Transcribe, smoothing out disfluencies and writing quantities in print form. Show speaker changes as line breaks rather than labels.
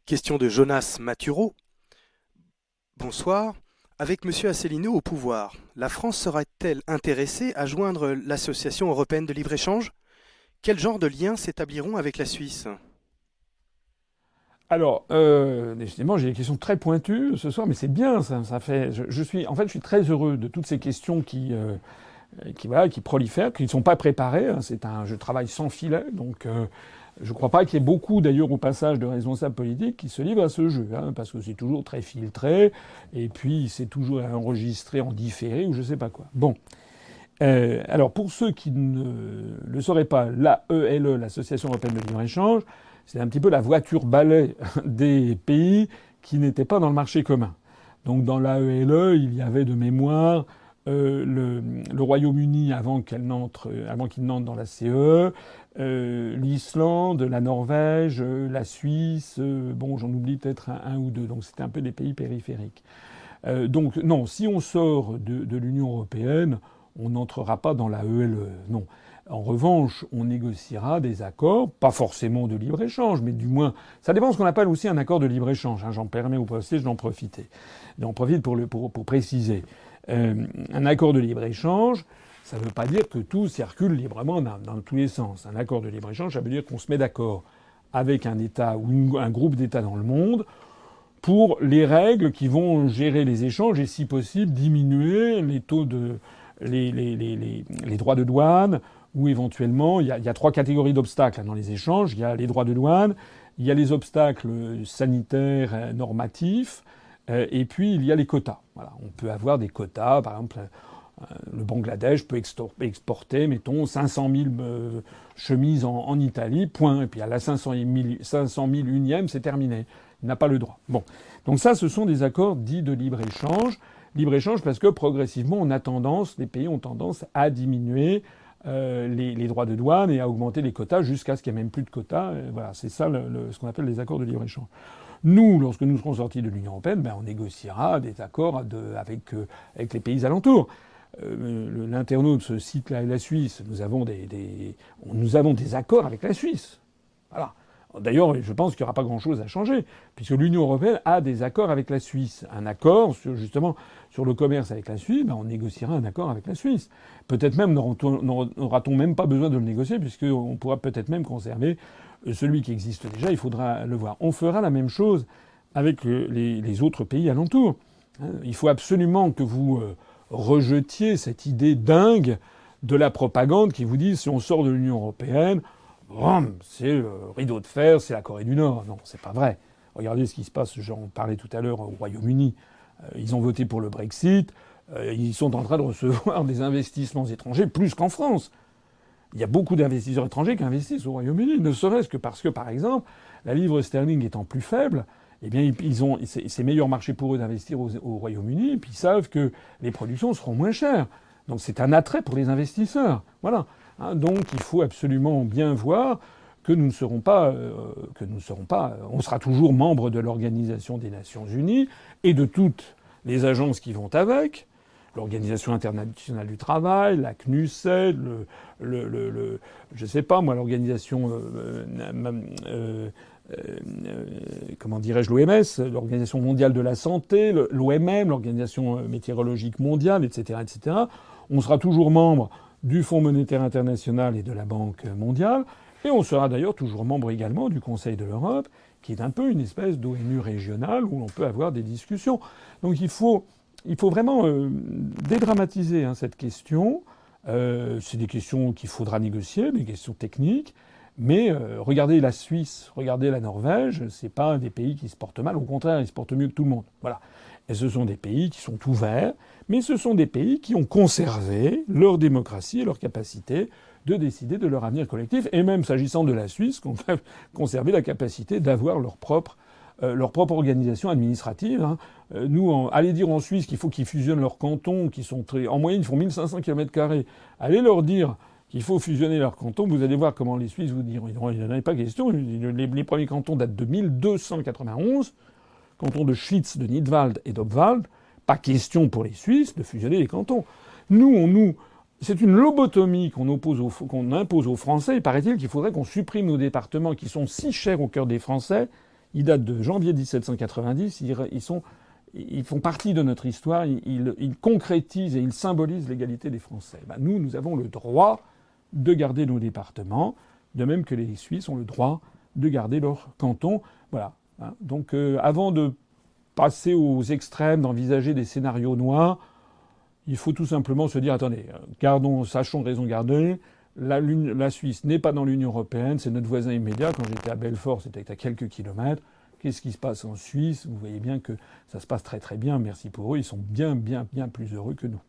Question de Jonas Mathureau. Bonsoir. Avec Monsieur Asselineau au pouvoir, la France sera-t-elle intéressée à joindre l'Association européenne de libre-échange? Quel genre de liens s'établiront avec la Suisse?
Alors, décidément, j'ai des questions très pointues ce soir, mais c'est bien, ça fait. En fait, je suis très heureux de toutes ces questions voilà, qui prolifèrent, qui ne sont pas préparées. Hein. Je travaille sans filet, donc je ne crois pas qu'il y ait beaucoup, d'ailleurs, au passage, de responsables politiques qui se livrent à ce jeu, hein, parce que c'est toujours très filtré, et puis c'est toujours enregistré en différé ou je sais pas quoi. Bon. Alors, pour ceux qui ne le sauraient pas, l'AELE, l'Association européenne de libre-échange, c'est un petit peu la voiture balai des pays qui n'étaient pas dans le marché commun. Donc, dans l'AELE, il y avait de mémoire le Royaume-Uni avant qu'il n'entre dans la CE, l'Islande, la Norvège, la Suisse, bon, j'en oublie peut-être un ou deux. Donc, c'était un peu des pays périphériques. Donc, non, si on sort de l'Union européenne, on n'entrera pas dans la ELE, non. En revanche, on négociera des accords, pas forcément de libre-échange, mais du moins, ça dépend de ce qu'on appelle aussi un accord de libre-échange. Hein, j'en permets au passage d'en profiter. J'en profite pour préciser. Un accord de libre-échange, ça ne veut pas dire que tout circule librement dans tous les sens. Un accord de libre-échange, ça veut dire qu'on se met d'accord avec un État ou un groupe d'États dans le monde pour les règles qui vont gérer les échanges et, si possible, diminuer les taux de les droits de douane, ou éventuellement, il y a trois catégories d'obstacles dans les échanges. Il y a les droits de douane, il y a les obstacles sanitaires, normatifs, et puis il y a les quotas. Voilà. On peut avoir des quotas, par exemple, le Bangladesh peut exporter, mettons, 500 000 chemises en Italie, point. Et puis à la 500 000 unième, c'est terminé. Il n'a pas le droit. Bon. Donc ça, ce sont des accords dits de libre-échange. Libre-échange parce que progressivement, les pays ont tendance à diminuer les droits de douane et à augmenter les quotas jusqu'à ce qu'il n'y ait même plus de quotas. Voilà, c'est ça ce qu'on appelle les accords de libre-échange. Nous, lorsque nous serons sortis de l'Union européenne, ben, on négociera des accords avec les pays alentours. L'internaute se cite la Suisse. Nous avons des accords avec la Suisse. Voilà. D'ailleurs, je pense qu'il n'y aura pas grand-chose à changer, puisque l'Union européenne a des accords avec la Suisse. Un accord, justement, sur le commerce avec la Suisse, ben on négociera un accord avec la Suisse. Peut-être même n'aura-t-on même pas besoin de le négocier, puisqu'on pourra peut-être même conserver celui qui existe déjà. Il faudra le voir. On fera la même chose avec les autres pays alentours. Il faut absolument que vous rejetiez cette idée dingue de la propagande qui vous dit si on sort de l'Union européenne, c'est le rideau de fer, c'est la Corée du Nord. Non, c'est pas vrai. Regardez ce qui se passe, j'en parlais tout à l'heure au Royaume-Uni. Ils ont voté pour le Brexit. Ils sont en train de recevoir des investissements étrangers plus qu'en France. Il y a beaucoup d'investisseurs étrangers qui investissent au Royaume-Uni, ne serait-ce que parce que, par exemple, la livre sterling étant plus faible, eh bien, c'est meilleur marché pour eux d'investir au Royaume-Uni, et puis ils savent que les productions seront moins chères. Donc c'est un attrait pour les investisseurs. Voilà. Hein, donc il faut absolument bien voir que nous ne serons pas, on sera toujours membre de l'Organisation des Nations Unies et de toutes les agences qui vont avec, l'Organisation internationale du travail, la CNUSED, je sais pas moi, l'organisation, comment dirais-je, l'OMS, l'Organisation mondiale de la santé, l'OMM, l'Organisation météorologique mondiale, etc., etc. On sera toujours membre du Fonds monétaire international et de la Banque mondiale, et on sera d'ailleurs toujours membre également du Conseil de l'Europe, qui est un peu une espèce d'ONU régionale où l'on peut avoir des discussions. Donc il faut vraiment dédramatiser cette question. C'est des questions qu'il faudra négocier, des questions techniques. Mais regardez la Suisse, regardez la Norvège, c'est pas des pays qui se portent mal. Au contraire, ils se portent mieux que tout le monde. Voilà. Et ce sont des pays qui sont ouverts, mais ce sont des pays qui ont conservé leur démocratie et leur capacité de décider de leur avenir collectif. Et même s'agissant de la Suisse, qui ont conservé la capacité d'avoir leur propre organisation administrative. Hein. Allez dire en Suisse qu'il faut qu'ils fusionnent leurs cantons, qui sont en moyenne, ils font 1500 km². Allez leur dire qu'il faut fusionner leurs cantons. Vous allez voir comment les Suisses vous diront. Il n'en est pas question. Les premiers cantons datent de 1291. Canton de Schwyz, de Nidwald et d'Obwald. Pas question pour les Suisses de fusionner les cantons. C'est une lobotomie qu'on impose aux Français. Il paraît-il qu'il faudrait qu'on supprime nos départements qui sont si chers au cœur des Français ils datent de janvier 1790. Ils font partie de notre histoire. Ils concrétisent et ils symbolisent l'égalité des Français. Ben, nous avons le droit de garder nos départements, de même que les Suisses ont le droit de garder leur canton. Voilà. Donc, avant de passer aux extrêmes, d'envisager des scénarios noirs, il faut tout simplement se dire, attendez, sachons raison garder. La Suisse n'est pas dans l'Union européenne, c'est notre voisin immédiat. Quand j'étais à Belfort, c'était à quelques kilomètres. Qu'est-ce qui se passe en Suisse? Vous voyez bien que ça se passe très très bien. Merci pour eux. Ils sont bien plus heureux que nous.